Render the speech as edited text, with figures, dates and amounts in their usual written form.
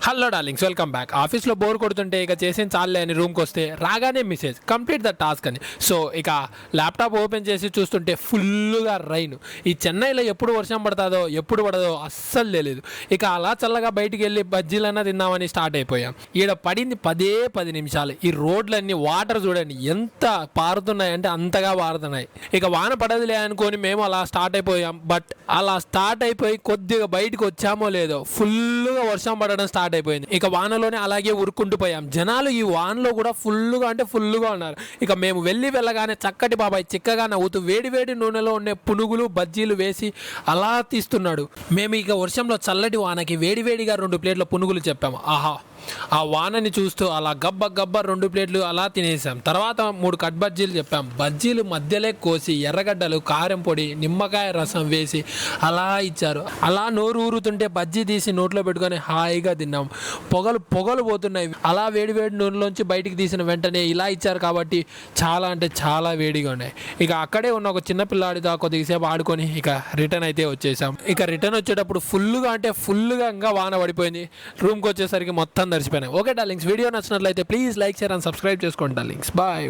Hello darlings, welcome back. ఆఫీస్లో bore కొడుతుంటే ఇక చేసిన చాలే అని రూమ్కి వస్తే రాగానే మెసేజ్ కంప్లీట్ ద టాస్క్ అని. సో ఇక ల్యాప్టాప్ ఓపెన్ చేసి చూస్తుంటే ఫుల్గా రైన్. ఈ చెన్నైలో ఎప్పుడు వర్షం పడుతుందో ఎప్పుడు పడదో అస్సలు తెలియదు. ఇక అలా చల్లగా బయటికి వెళ్ళి బజ్జీలన్నా తిందామని స్టార్ట్ అయిపోయాం. ఈడ పడింది 10 నిమిషాలు. ఈ రోడ్లన్నీ వాటర్ చూడండి ఎంత పారుతున్నాయంటే అంతగా పారుతున్నాయి. ఇక వాన పడదులే అనుకొని మేము అలా స్టార్ట్ అయిపోయాం. బట్ అలా స్టార్ట్ అయిపోయి కొద్దిగా బయటకు వచ్చామో లేదో ఫుల్గా వర్షం పడడం స్టార్ట్ అయిపోయింది. ఇక వానలోనే అలాగే ఉరుక్కుంటూ పోయాం. జనాలు ఈ వానలో కూడా ఫుల్గా ఉన్నారు. ఇక మేము వెళ్ళగానే చక్కటి బాబాయ్ చిక్కగా నవ్వుతూ వేడి నూనెలో ఉండే పునుగులు బజ్జీలు వేసి అలా తీస్తున్నాడు. మేము ఇక వర్షంలో చల్లటి వానకి వేడిగా 2 ప్లేట్ల పునుగులు చెప్పాము. ఆహా, ఆ వానని చూస్తూ అలా గబ్బ 2 ప్లేట్లు అలా తినేసాం. తర్వాత 3 కట్ బజ్జీలు చెప్పాం. బజ్జీలు మధ్యలో కోసి ఎర్రగడ్డలు కారం పొడి నిమ్మకాయ రసం వేసి అలా ఇచ్చారు. అలా నోరు ఊరుతుంటే బజ్జీ తీసి నోట్లో పెట్టుకొని హాయిగా తిన్నాం. పొగలు పోతున్నాయి. అలా వేడి నూనెలోంచి బయటికి తీసిన వెంటనే ఇలా ఇచ్చారు కాబట్టి చాలా అంటే చాలా వేడిగా ఉన్నాయి. ఇక అక్కడే ఉన్న ఒక చిన్న పిల్లాడితో కొద్దిసేపు ఆడుకొని ఇక రిటర్న్ అయితే వచ్చేసాం. ఇక రిటర్న్ వచ్చేటప్పుడు ఫుల్గా ఇంకా వాన పడిపోయింది. రూమ్కి వచ్చేసరికి మొత్తం తడిసిపోయినాయి. ఓకే డార్లింగ్స్, వీడియో నచ్చినట్లయితే please like share and subscribe చేసుకోండి డార్లింగ్స్. బాయ్.